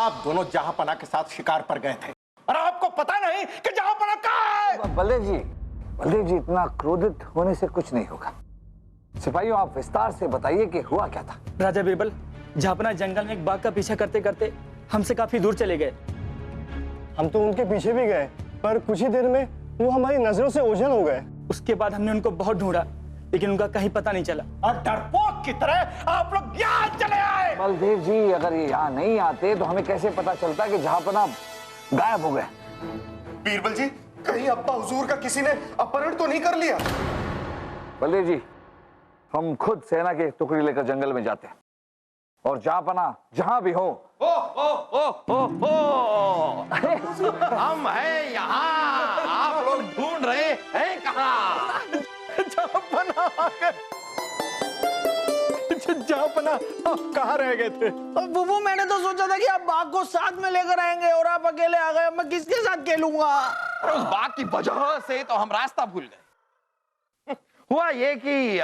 आप दोनों जहांपना के साथ शिकार पर गए थे और आपको पता नहीं कि जहांपना कहाँ है। बलदेव जी इतना क्रोधित होने से कुछ नहीं होगा। सिपाहियों, आप विस्तार से बताइए कि हुआ क्या था। राजा बीरबल, जहांपना जंगल में एक बाघ का पीछा करते करते हमसे काफी दूर चले गए। हम तो उनके पीछे भी गए, पर कुछ ही देर में वो हमारी नजरों से ओझल हो गए। उसके बाद हमने उनको बहुत ढूंढा, लेकिन उनका कहीं पता नहीं चला। और डरपोक की तरह आप लोग यहाँ चले आए। बलदेव जी, अगर ये यहाँ नहीं आते तो हमें कैसे पता चलता कि जहांपना गायब हो गए। बीरबल जी, कहीं अब्बा हुजूर का किसी ने अपहरण तो नहीं कर लिया? बलदेव जी, हम खुद सेना की टुकड़ी लेकर जंगल में जाते हैं और जहांपना जहां भी हो। ओ हम हैं यहाँ, आप लोग ढूंढ रहे हैं कहाँ? जहांपना जहांपना आप कहाँ रह गए थे? बुबू, मैंने तो सोचा था कि आप बाघ को साथ में लेकर आएंगे और आप अकेले आ गए। मैं किसके साथ खेलूंगा? उस बाघ की वजह से तो हम रास्ता भूल गए। हुआ ये कि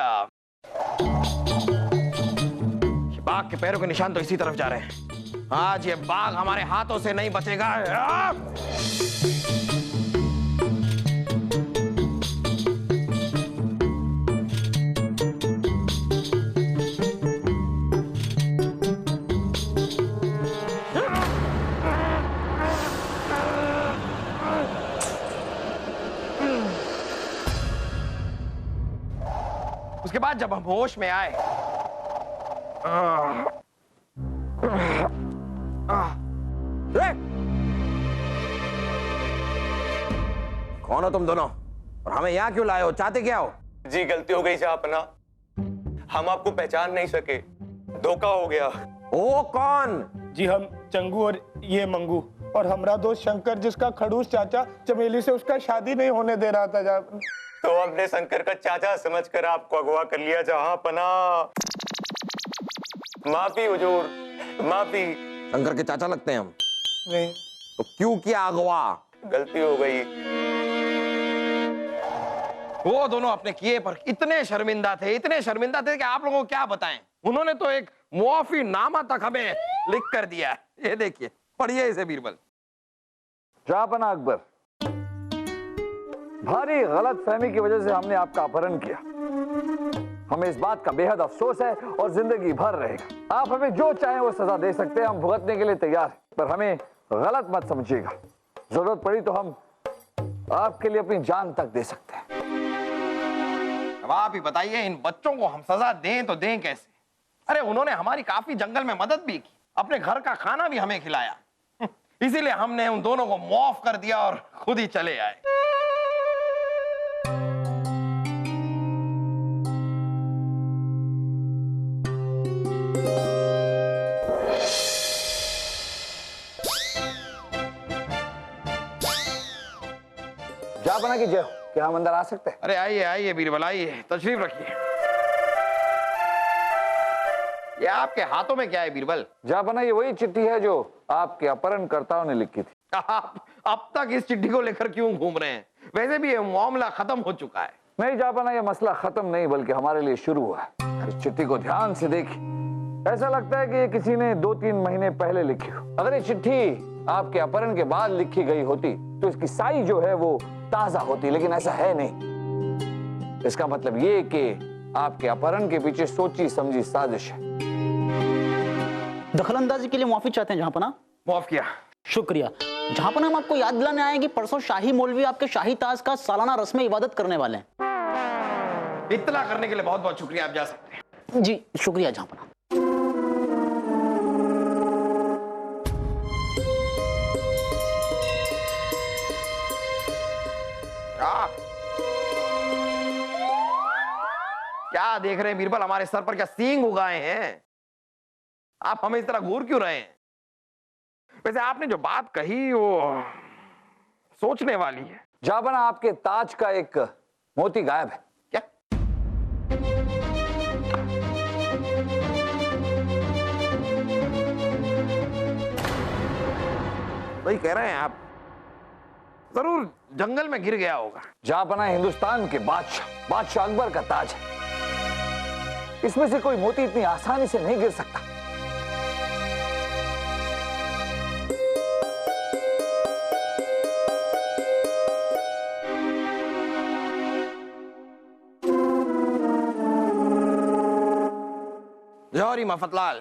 बाघ के पैरों के निशान तो इसी तरफ जा रहे हैं। आज ये बाघ हमारे हाथों से नहीं बचेगा। उसके बाद जब हम होश में आए, कौन हो तुम दोनों और हमें यहाँ क्यों लाए हो? चाहते क्या हो? जी गलती हो गई जहांपना, हम आपको पहचान नहीं सके, धोखा हो गया। ओ कौन? जी हम चंगू और ये मंगू, और हमारा दोस्त शंकर जिसका खड़ूस चाचा चमेली से उसका शादी नहीं होने दे रहा था। तो हमने शंकर का चाचा समझकर आपको अगवा कर लिया जहांपना। माफी हुजूर, माफी। शंकर के चाचा लगते हैं हम। नहीं, तो क्यों किया अगवा? गलती हो गई। वो दोनों अपने किए पर इतने शर्मिंदा थे कि आप लोगों को क्या बताएं। उन्होंने तो एक मुआफी नामा तक हमें लिख कर दिया। ये देखिए, पढ़िए इसे बीरबल। जहांपना अकबर, भारी गलत फहमी की वजह से हमने आपका अपहरण किया। हमें इस बात का बेहद अफसोस है और जिंदगी भर रहेगा। आप हमें जो चाहें वो सजा दे सकते हैं, हम भुगतने के लिए तैयार हैं, पर हमें गलत मत समझिएगा। जरूरत पड़ी तो हम आपके लिए अपनी जान तक दे सकते हैं। अब आप ही बताइए, इन बच्चों को हम सजा दें तो दें कैसे? अरे उन्होंने हमारी काफी जंगल में मदद भी की, अपने घर का खाना भी हमें खिलाया। इसीलिए हमने उन दोनों को माफ कर दिया और खुद ही चले आए। जहांपना की जय हो। क्या हम अंदर आ सकते हैं? अरे आइए आइए बीरबल, आइए, तशरीफ रखिए। ये आपके हाथों में क्या है बीरबल? जहांपना, ये वही चिट्ठी है जो आपके अपहरणकर्ताओं ने लिखी थी। आप अब तक इस चिट्ठी को लेकर क्यों घूम रहे हैं? वैसे भी ये मामला खत्म हो चुका है। नहीं जहांपना, ये मसला खत्म नहीं बल्कि हमारे लिए शुरू हुआ है। इस चिट्ठी को ध्यान से देखिए, ऐसा लगता है कि ये किसी ने 2-3 महीने पहले लिखी हो। अगर ये चिट्ठी आपके अपहरण के बाद लिखी गई होती तो इसकी साई जो है वो ताजा होती, लेकिन ऐसा है नहीं। इसका मतलब ये कि आपके अपहरण के पीछे सोची समझी साजिश है। दखलंदाजी के लिए माफी चाहते हैं जहांपना। माफ किया। शुक्रिया जहांपना। हम आपको याद दिलाने आए कि परसों शाही मौलवी आपके शाही ताज का सालाना रस्म इबादत करने वाले हैं। इत्तला करने के लिए बहुत बहुत शुक्रिया। आप जा सकते हैं। जी शुक्रिया जहांपना। क्या देख रहे हैं बीरबल? हमारे सर पर क्या सींग उगाए हैं? आप हमें इस तरह घूर क्यों रहे हैं? वैसे आपने जो बात कही वो सोचने वाली है। जहांपना, आपके ताज का एक मोती गायब है। क्या? वही कह रहे हैं आप? जरूर जंगल में गिर गया होगा। जहांपना, हिंदुस्तान के बादशाह अकबर का ताज है। इसमें से कोई मोती इतनी आसानी से नहीं गिर सकता। जौहरी मफतलाल,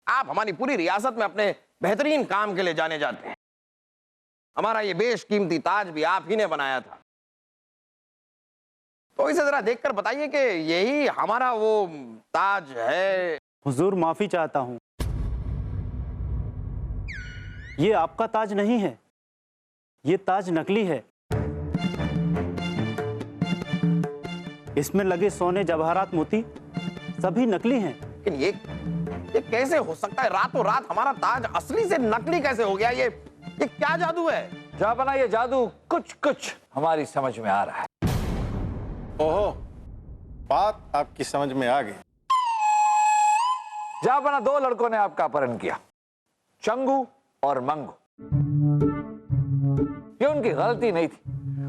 आप हमारी पूरी रियासत में अपने बेहतरीन काम के लिए जाने जाते हैं। हमारा ये बेशकीमती ताज भी आप ही ने बनाया था, तो इसे जरा देखकर बताइए कि यही हमारा वो ताज है। हुजूर माफी चाहता हूं, ये आपका ताज नहीं है, ये ताज नकली है। इसमें लगे सोने जवाहरात मोती सभी नकली हैं। लेकिन ये कैसे हो सकता है? रातों रात हमारा ताज असली से नकली कैसे हो गया? ये क्या जादू है? जहापना ये जादू कुछ कुछ हमारी समझ में आ रहा है। ओहो, बात आपकी समझ में आ गई। जहापना दो लड़कों ने आपका अपहरण किया, चंगू और मंगू। ये उनकी गलती नहीं थी,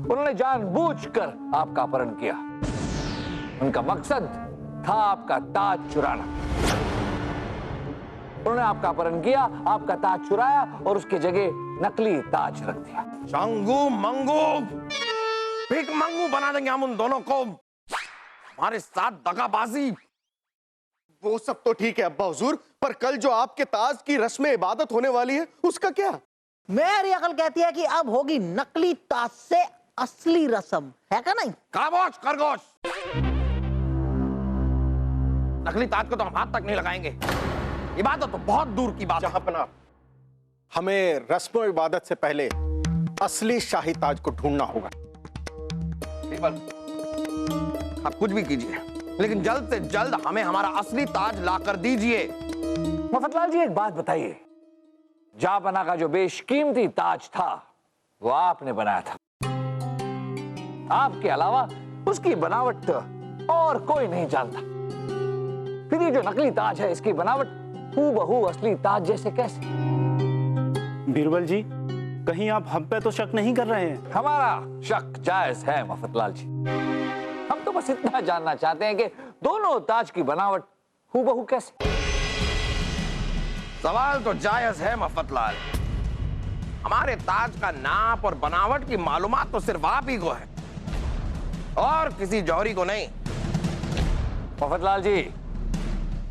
उन्होंने जानबूझकर आपका अपहरण किया। उनका मकसद था आपका ताज चुराना। उन्होंने आपका अपहरण किया, आपका ताज चुराया और उसकी जगह नकली ताज रख दिया। चंगू मंगू, भीख मंगू बना देंगे हम उन दोनों को। हमारे साथ दगाबाजी। वो सब तो ठीक है अब्बा हुजूर, पर कल जो आपके ताज की रस्म इबादत होने वाली है उसका क्या? मेरी अकल कहती है कि अब होगी नकली ताज से असली रस्म, है क्या नहीं? खामोश खरगोश। नकली ताज को तो हम हाथ तक नहीं लगाएंगे। इबादत तो बहुत दूर की बात है। जहांपना, हमें रस्म इबादत से पहले असली शाही ताज को ढूंढना होगा। आप कुछ भी कीजिए, लेकिन जल्द से जल्द हमें हमारा असली ताज ला कर दीजिए। मफतलाल जी, एक बात बताइए, जहापना का जो बेशकीमती ताज था वो आपने बनाया था। आपके अलावा उसकी बनावट और कोई नहीं जानता। फिर ये जो नकली ताज है, इसकी बनावट हूबहू असली ताज जैसे कैसे? बीरबल जी, कहीं आप हम पे तो शक नहीं कर रहे हैं? हमारा शक जायज है मफतलाल जी। हम तो बस इतना जानना चाहते हैं कि दोनों ताज की बनावट हूबहू कैसे? सवाल तो जायज है मफतलाल। हमारे ताज का नाप और बनावट की मालूमात तो सिर्फ आप ही को है और किसी जौहरी को नहीं। मफतलाल जी,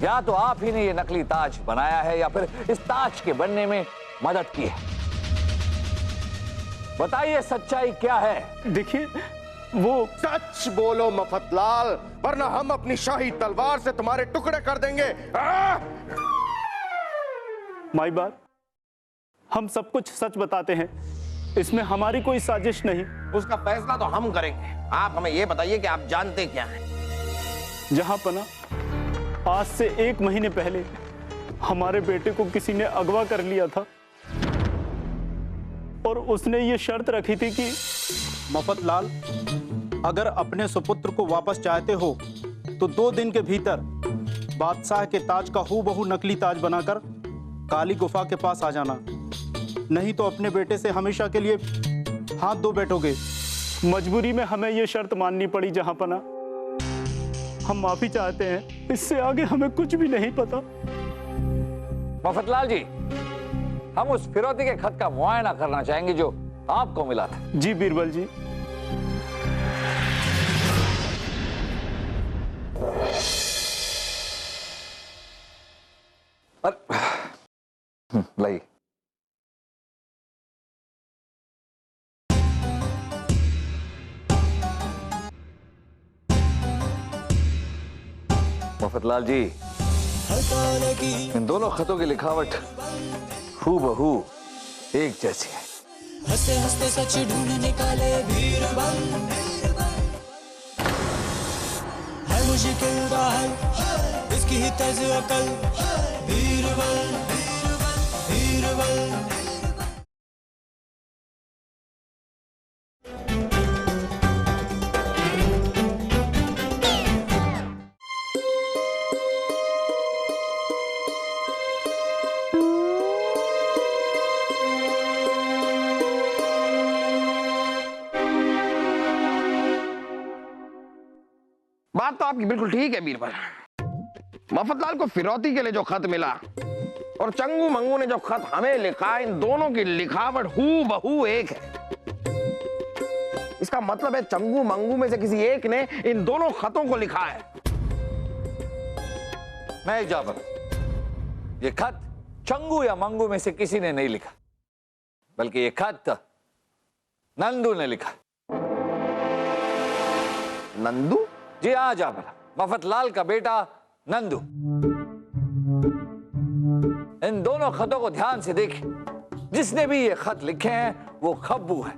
या तो आप ही ने ये नकली ताज बनाया है या फिर इस ताज के बनने में मदद की है। बताइए सच्चाई क्या है? देखिए, वो सच बोलो मफतलाल, वरना हम अपनी शाही तलवार से तुम्हारे टुकड़े कर देंगे। माई बात, हम सब कुछ सच बताते हैं, इसमें हमारी कोई साजिश नहीं। उसका फैसला तो हम करेंगे। आप हमें यह बताइए कि आप जानते क्या हैं? जहांपना, आज से 1 महीने पहले हमारे बेटे को किसी ने अगवा कर लिया था और उसने ये शर्त रखी थी कि मफतलाल, अगर अपने सुपुत्र को वापस चाहते हो तो 2 दिन के भीतर बादशाह के ताज का हूबहू नकली ताज बनाकर काली गुफा के पास आ जाना, नहीं तो अपने बेटे से हमेशा के लिए हाथ धो बैठोगे। मजबूरी में हमें यह शर्त माननी पड़ी जहांपना। हम माफी चाहते हैं, इससे आगे हमें कुछ भी नहीं पता। मफतलाल जी, हम उस फिरौती के खत का मुआयना करना चाहेंगे जो आपको मिला था। जी बीरबल जी। लाई। मफतलाल जी, इन दोनों खतों की लिखावट हूबहू एक जैसी है। हंसते हंसते सच ढूंढ निकाले बीरबल, है मुश्किल राह इसकी ही तर्ज अकल। बीरबल बीरबल बात तो आपकी बिल्कुल ठीक है बीरबल। मफतलाल को फिरौती के लिए जो खत मिला और चंगू मंगू ने जो खत हमें लिखा, इन दोनों की लिखावट हूबहू एक है। इसका मतलब है चंगू मंगू में से किसी एक ने इन दोनों खतों को लिखा है। नहीं जाबर, ये खत चंगू या मंगू में से किसी ने नहीं लिखा, बल्कि ये खत नंदू ने लिखा। नंदू? जी हाँ जाबर, मफतलाल का बेटा नंदू। इन दोनों खतों को ध्यान से देखिए, जिसने भी ये खत लिखे हैं वो खब्बू है।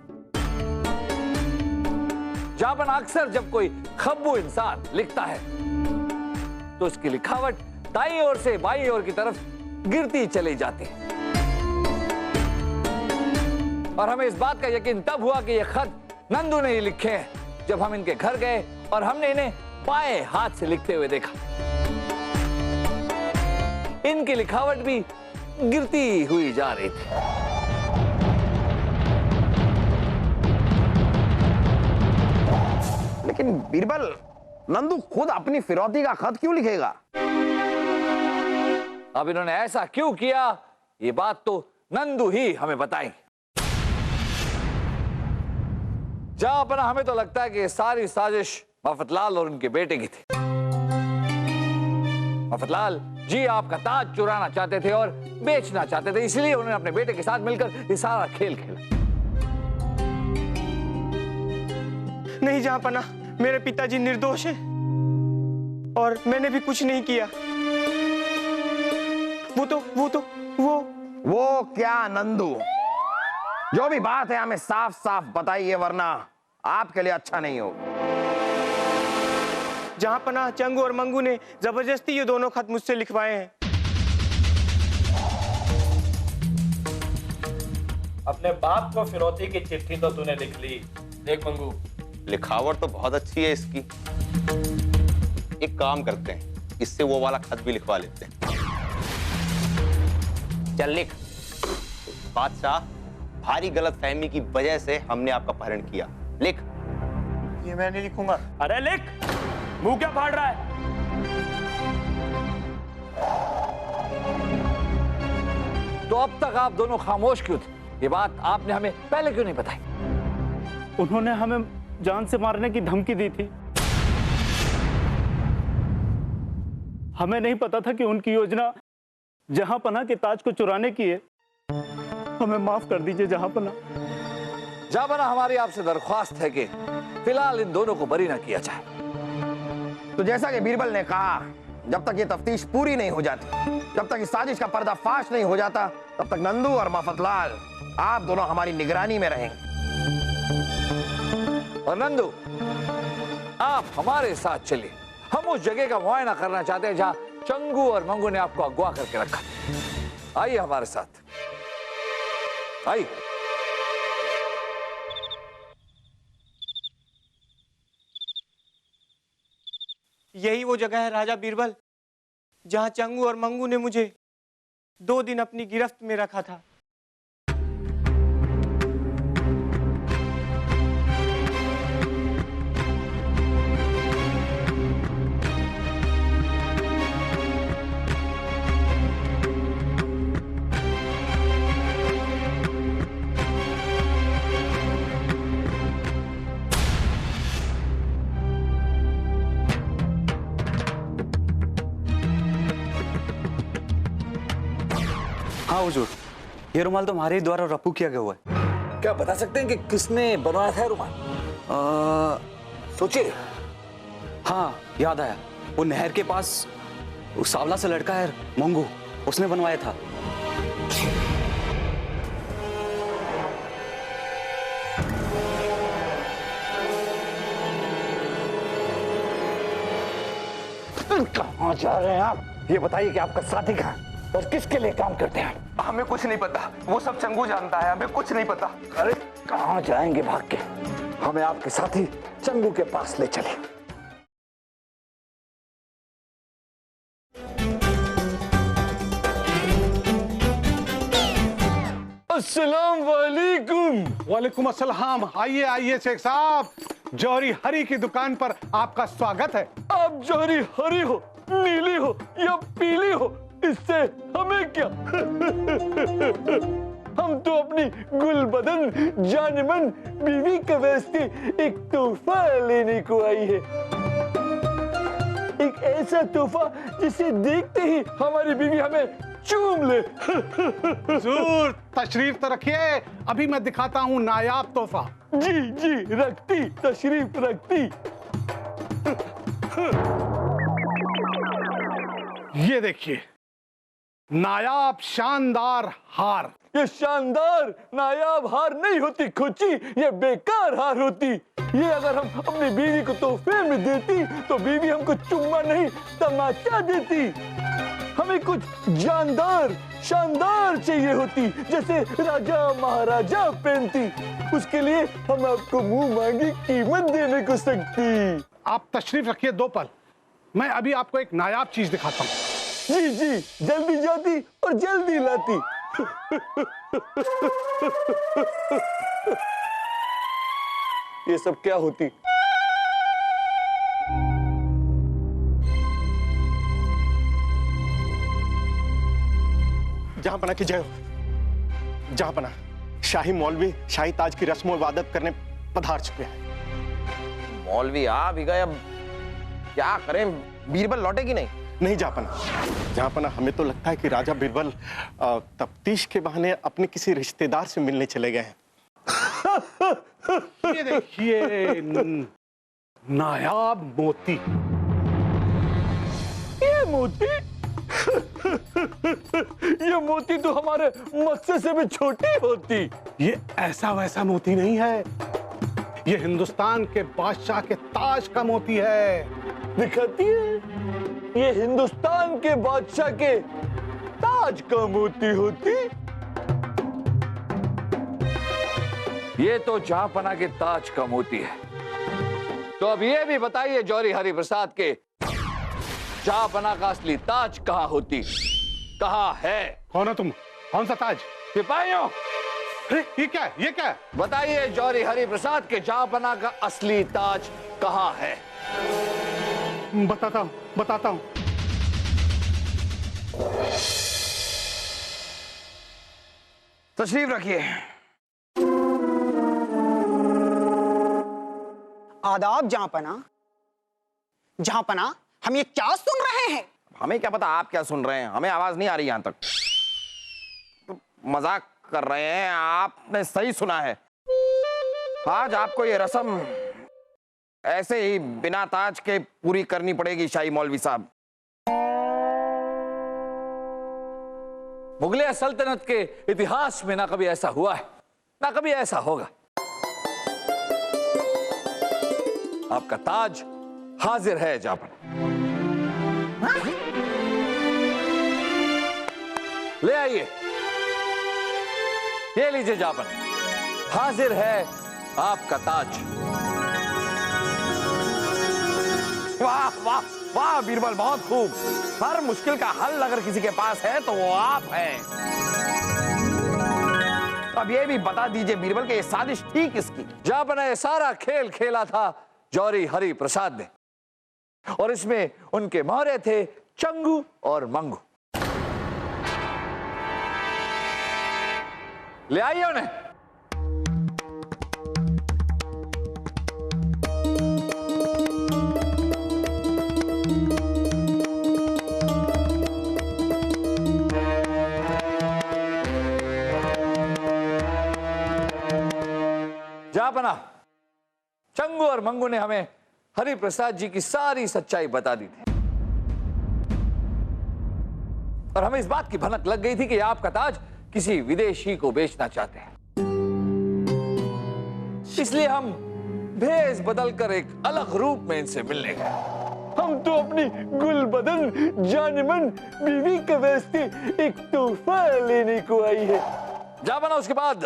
जापन अक्सर जब कोई खब्बू इंसान लिखता है तो उसकी लिखावट दाईं ओर से बाईं ओर की तरफ गिरती चली जाती है। और हमें इस बात का यकीन तब हुआ कि ये खत नंदू ने ही लिखे हैं जब हम इनके घर गए और हमने इन्हें बाएं हाथ से लिखते हुए देखा। इनकी लिखावट भी गिरती हुई जा रही थी। लेकिन बीरबल, नंदू खुद अपनी फिरौती का खत क्यों लिखेगा? अब इन्होंने ऐसा क्यों किया, ये बात तो नंदू ही हमें बताएंगे। जहां अपना हमें तो लगता है कि ये सारी साजिश मफतलाल और उनके बेटे की थी। मफतलाल जी आपका ताज चुराना चाहते थे और बेचना चाहते थे, इसलिए उन्होंने अपने बेटे के साथ मिलकर ये सारा खेल खेला। नहीं जहांपना, मेरे पिताजी निर्दोष हैं और मैंने भी कुछ नहीं किया। वो क्या नंदू? जो भी बात है हमें साफ साफ बताइए, वरना आपके लिए अच्छा नहीं होगा। जहांपना, चंगू और मंगू ने जबरदस्ती ये दोनों खत मुझसे लिखवाए हैं। अपने बाप को फिरौती की चिट्ठी तो तूने लिख ली। देख मंगू, लिखावट तो बहुत अच्छी है इसकी। एक काम करते हैं, इससे वो वाला खत भी लिखवा लेते हैं। चल लिख। बादशाह, भारी गलतफहमी की वजह से हमने आपका अपहरण किया। लिख। ये मैं नहीं लिखूंगा। अरे लिख, मुंह क्या फाड़ रहा है? तो अब तक आप दोनों खामोश क्यों थे? ये बात आपने हमें पहले क्यों नहीं बताई? उन्होंने हमें जान से मारने की धमकी दी थी। हमें नहीं पता था कि उनकी योजना जहांपना के ताज को चुराने की है। हमें माफ कर दीजिए जहांपना। जहांपना, हमारी आपसे दरख्वास्त है कि फिलहाल इन दोनों को बरी न किया जाए। तो जैसा कि बीरबल ने कहा, जब तक ये तफ्तीश पूरी नहीं हो जाती, जब तक इस साजिश का पर्दाफाश नहीं हो जाता, तब तक नंदू और मफतलाल आप दोनों हमारी निगरानी में रहेंगे। और नंदू, आप हमारे साथ चलिए। हम उस जगह का मुआयना करना चाहते हैं जहां चंगू और मंगू ने आपको अगवा करके रखा। आइए हमारे साथ, आइए। यही वो जगह है राजा बीरबल, जहां चंगू और मंगू ने मुझे 2 दिन अपनी गिरफ्त में रखा था। हाँ हुजूर, ये रुमाल तो हमारे ही द्वारा रफू किया गया हुआ है। क्या बता सकते हैं कि किसने बनवाया था रुमाल? सोचिए। हाँ याद आया, वो नहर के पास वो सावला से लड़का है मंगू, उसने बनवाया था। कहाँ जा रहे हैं आप? ये बताइए कि आपका साथी कहाँ है और किसके लिए काम करते हैं? हमें कुछ नहीं पता, वो सब चंगू जानता है, हमें कुछ नहीं पता। अरे कहाँ जाएंगे भाग के? हमें आपके साथी चंगू के पास ले चले। अस्सलाम वालेकुम। वालेकुम अस्सलाम। आइए आइए शेख साहब, जौहरी हरी की दुकान पर आपका स्वागत है। आप जौहरी हरी हो, नीली हो या पीली हो, इससे हमें क्या? हम तो अपनी गुलबदन जानमन बीवी के वास्ते एक तोहफा लेने को आई है। एक एक ऐसा तोहफा जिसे देखते ही हमारी बीवी हमें चूम ले। हुजूर तशरीफ तो रखिए, अभी मैं दिखाता हूँ नायाब तोहफा। जी जी रखती, तशरीफ रखती। ये देखिए, नायाब शानदार हार। ये शानदार नायाब हार नहीं होती खुची, ये बेकार हार होती। ये अगर हम अपनी बीवी को तोहफे में देती तो बीवी हमको चुम्मा नहीं तमाचा देती। हमें कुछ जानदार शानदार चाहिए होती, जैसे राजा महाराजा पहनती। उसके लिए हम आपको मुंह मांगी कीमत देने को सकती। आप तशरीफ रखिए 2 पल, मैं अभी आपको एक नायाब चीज दिखाता हूँ। जी जी जल्दी जाती और जल्दी लाती। ये सब क्या होती? जहां बना की जय हो। जहां बना, शाही मौलवी शाही ताज की रस्म इबादत करने पधार चुके हैं। मौलवी आ भी गए, अब क्या करें? बीरबल लौटे कि नहीं? नहीं जहां पना, हमें तो लगता है कि राजा बीरबल तफ्तीश के बहाने अपने किसी रिश्तेदार से मिलने चले गए हैं। ये देखिए, नायाब मोती। ये मोती? ये मोती तो हमारे मत्स्य से भी छोटी होती। ये ऐसा वैसा मोती नहीं है, ये हिंदुस्तान के बादशाह के ताज का मोती है। दिखाती है? ये हिंदुस्तान के बादशाह के ताज का मोती होती। ये तो जहांपना के ताज का मोती है। तो अब ये भी बताइए जौहरी हरि प्रसाद के जहांपना का असली ताज कहाँ होती, कहाँ है? कौन हो तुम? कौन सा ताज? सिपाहियों, ये क्या है? ये क्या है? बताइए जौहरी हरि प्रसाद के जहांपना का असली ताज कहाँ है? बताता हूं, बताता हूं। तशरीफ रखिए। आदाब जहांपना। जहांपना, हम ये क्या सुन रहे हैं? हमें क्या पता आप क्या सुन रहे हैं, हमें आवाज नहीं आ रही यहां तक। तो मजाक कर रहे हैं, आपने सही सुना है। आज आपको ये रस्म ऐसे ही बिना ताज के पूरी करनी पड़ेगी शाही मौलवी साहब। मुगलिया सल्तनत के इतिहास में ना कभी ऐसा हुआ है, ना कभी ऐसा होगा। आपका ताज हाजिर है जहांपना। ले आइए, ये लीजिए जहांपना, हाजिर है आपका ताज। वाह वाह वाह बीरबल, बहुत खूब। हर मुश्किल का हल अगर किसी के पास है तो वो आप हैं। अब ये भी बता दीजिए बीरबल कि ये साजिश थी किसकी? जहांपना ये सारा खेल खेला था जौहरी हरि प्रसाद ने, और इसमें उनके मोहरे थे चंगू और मंगू। ले आइए उन्हें। जहांपना, चंगू और मंगू ने हमें हरि प्रसाद जी की सारी सच्चाई बता दी थी, और हमें इस बात की भनक लग गई थी कि आपका ताज किसी विदेशी को बेचना चाहते हैं। इसलिए हम भेष बदलकर एक अलग रूप में इनसे मिलने गए। हम तो अपनी गुलबदन जानेमन बीवी के वास्ते एक तोहफा लेने को आई है। जहांपना, उसके बाद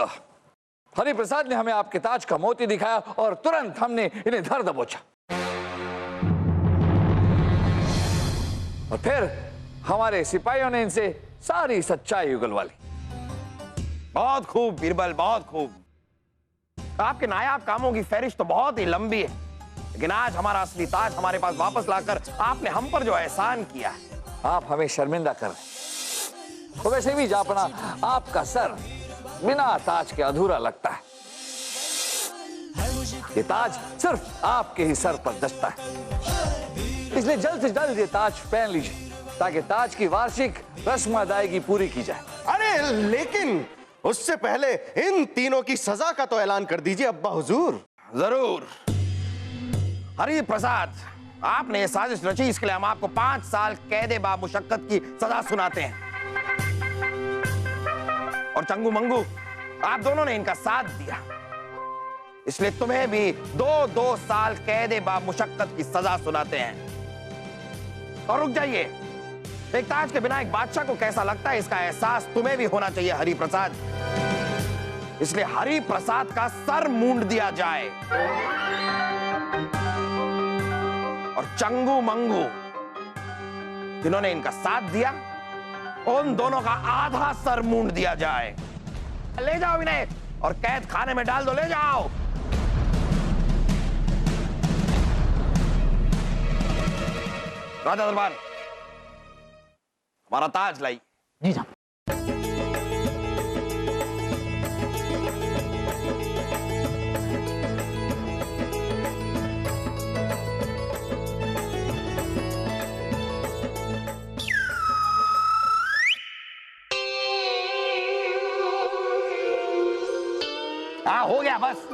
हरि प्रसाद ने हमें आपके ताज का मोती दिखाया और तुरंत हमने इन्हें धर दबोचा, और फिर हमारे सिपाहियों ने इनसे सारी सच्चाई उगलवा ली। बहुत खूब बीरबल, बहुत खूब। आपके नायाब कामों की फहरिस्त तो बहुत ही लंबी है, लेकिन आज हमारा असली ताज हमारे पास वापस लाकर आपने हम पर जो एहसान किया है, आप हमें शर्मिंदा कर रहे हैं। तो वैसे भी जहांपना, आपका सर बिना ताज के अधूरा लगता है। ये ताज सिर्फ आपके ही सर पर जचता है, इसलिए जल्द से जल्द ये ताज पहन लीजिए ताकि ताज की वार्षिक रस्म अदायगी पूरी की जाए। अरे लेकिन उससे पहले इन तीनों की सजा का तो ऐलान कर दीजिए अब्बा हुजूर। जरूर। हरि प्रसाद, आपने ये साजिश रची, इसके लिए हम आपको 5 साल कैदे बा मुशक्कत की सजा सुनाते हैं। और चंगू मंगू, आप दोनों ने इनका साथ दिया, इसलिए तुम्हें भी 2-2 साल कैदे बा मुशक्कत की सजा सुनाते हैं। और रुक जाइए, एक ताज के बिना एक बादशाह को कैसा लगता है इसका एहसास तुम्हें भी होना चाहिए हरि प्रसाद। इसलिए हरि प्रसाद का सर मूंड दिया जाए और चंगू मंगू जिन्होंने इनका साथ दिया उन दोनों का आधा सर मूंड दिया जाए। ले जाओ इन्हें और कैद खाने में डाल दो, ले जाओ। राजा दरबार, हमारा ताज लाई। जी जनाब। हाँ, हो गया बस।